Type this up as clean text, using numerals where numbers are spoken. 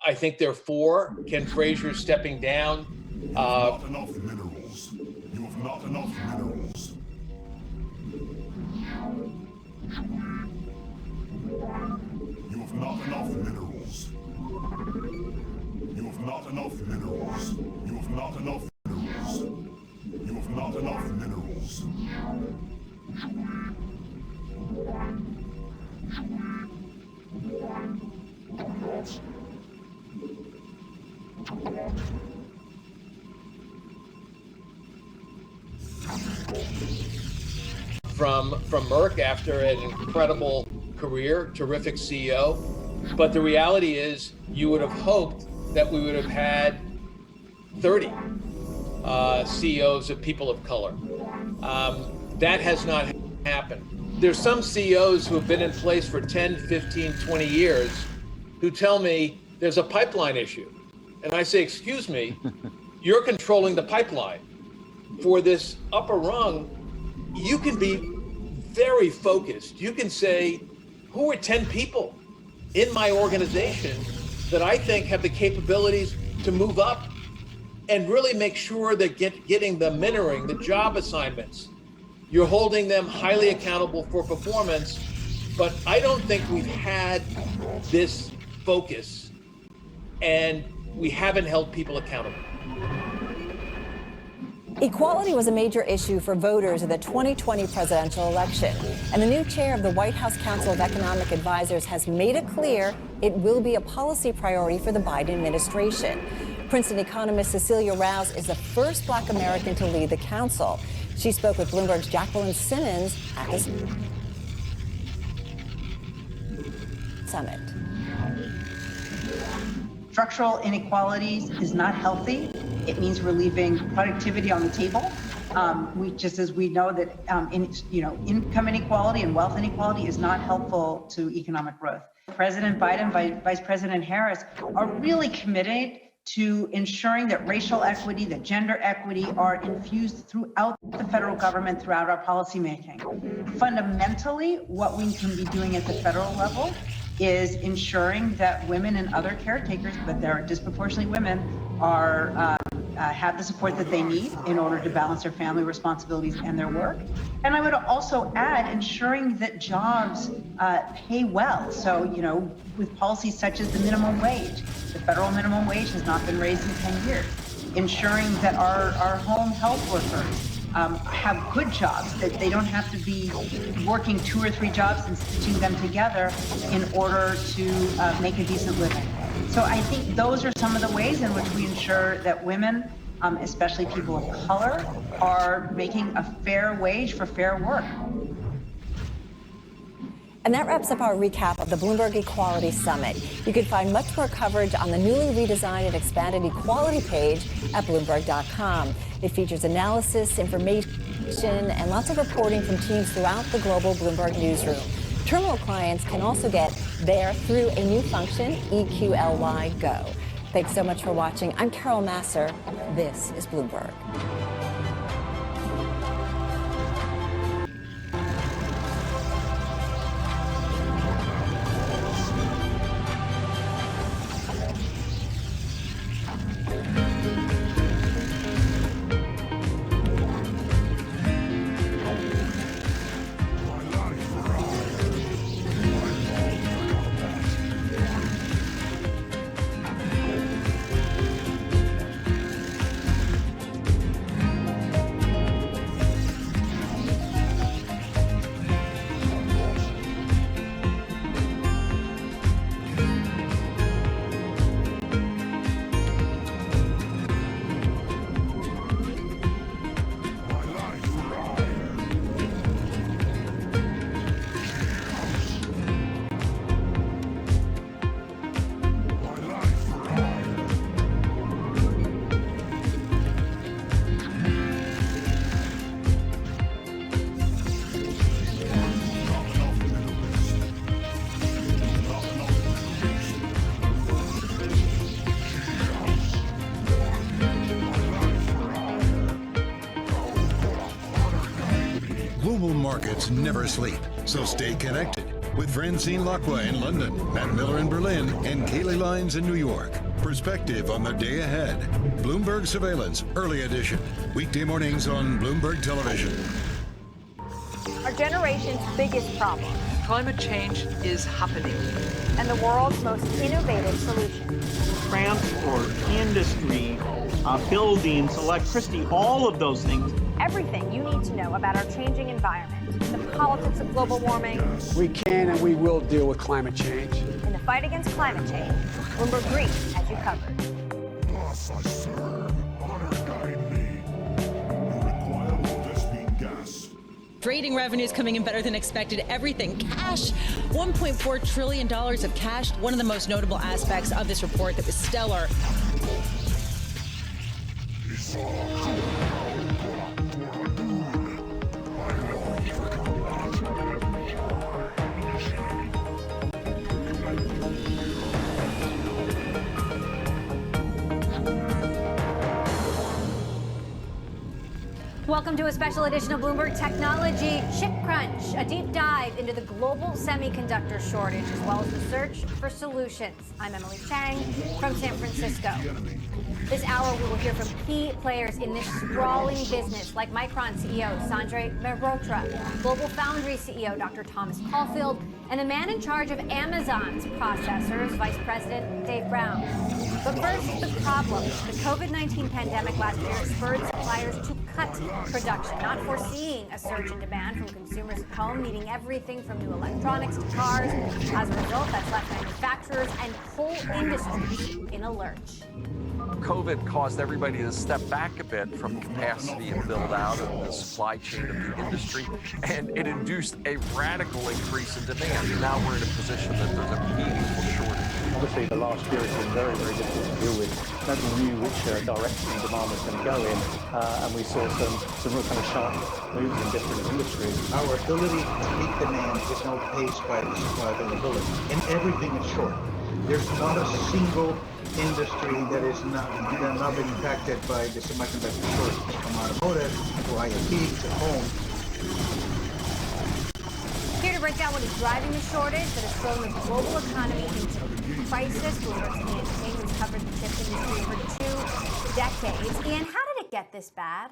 I think there are 4. Ken Frazier stepping down. Not enough minerals. You have not enough minerals. You have not enough minerals. You have not enough minerals. You have not enough minerals. You have not enough minerals. From Merck after an incredible career, terrific CEO. But the reality is, you would have hoped that we would have had 30 CEOs of people of color. That has not happened. There's some CEOs who have been in place for 10, 15, 20 years who tell me there's a pipeline issue. And I say, excuse me, you're controlling the pipeline. For this upper rung, you can be very focused. You can say, who are 10 people in my organization that I think have the capabilities to move up and really make sure that getting the mentoring, the job assignments, you're holding them highly accountable for performance. But I don't think we've had this focus, and we haven't held people accountable. Equality was a major issue for voters in the 2020 presidential election, and the new chair of the White House Council of Economic Advisors has made it clear it will be a policy priority for the Biden administration. Princeton economist Cecilia Rouse is the first Black American to lead the council. She spoke with Bloomberg's Jacqueline Simmons at the summit. Structural inequalities is not healthy. It means we're leaving productivity on the table. Just as we know that income inequality and wealth inequality is not helpful to economic growth. President Biden, Vice President Harris are really committed to ensuring that racial equity, that gender equity are infused throughout the federal government, throughout our policymaking. Fundamentally, what we can be doing at the federal level is ensuring that women and other caretakers, but there are disproportionately women, have the support that they need in order to balance their family responsibilities and their work. And I would also add ensuring that jobs pay well. So, with policies such as the minimum wage, the federal minimum wage has not been raised in 10 years. Ensuring that our home health workers have good jobs, that they don't have to be working 2 or 3 jobs and stitching them together in order to make a decent living. So I think those are some of the ways in which we ensure that women, especially people of color, are making a fair wage for fair work. And that wraps up our recap of the Bloomberg Equality Summit. You can find much more coverage on the newly redesigned and expanded equality page at Bloomberg.com. It features analysis, information, and lots of reporting from teams throughout the global Bloomberg newsroom. Terminal clients can also get there through a new function, EQLY Go. Thanks so much for watching. I'm Carol Masser. This is Bloomberg. Global markets never sleep, so stay connected With Francine Lacqua in London, Matt Miller in Berlin, and Kaylee Lines in New York. Perspective on the day ahead. Bloomberg Surveillance, early edition. Weekday mornings on Bloomberg Television. Our generation's biggest problem. Climate change is happening. And the world's most innovative solution. Transport, industry, buildings, electricity, all of those things. Everything you need to know about our changing environment, the politics of global warming. We can and we will deal with climate change. In the fight against climate change, Bloomberg Green has you covered. Plus, I serve, honor guide me. You require more Vespine gas. Trading revenues coming in better than expected. Everything cash, $1.4 trillion of cash. One of the most notable aspects of this report that was stellar. Welcome to a special edition of Bloomberg Technology Chip Crunch, a deep dive into the global semiconductor shortage as well as the search for solutions. I'm Emily Chang from San Francisco. This hour we will hear from key players in this sprawling business like Micron CEO Sanjay Mehrotra, Global Foundry CEO Dr. Thomas Caulfield, and the man in charge of Amazon's processors, Vice President Dave Brown. But first, the problem. The COVID-19 pandemic last year spurred suppliers to cut production, not foreseeing a surge in demand from consumers at home, needing everything from new electronics to cars. As a result, that's left manufacturers and whole industries in a lurch. COVID caused everybody to step back a bit from capacity and build out of the supply chain of the industry, and it induced a radical increase in demand. And now we're in a position that there's a meaningful shortage. Obviously, the last year has been very, very difficult to deal with. Nobody knew which direction demand was going to go in, and we saw some real kind of sharp moves in different industries. Our ability to meet demand is outpaced by the supply availability, and everything is short. There's not a single industry that is not been impacted by the semiconductor shortage, from automotive to IoT to home. Here to break down what is driving the shortage that has thrown the global economy into crisis, Bloomberg's Ian King, who's covered the chip industry for 2 decades. Ian, how did it get this bad?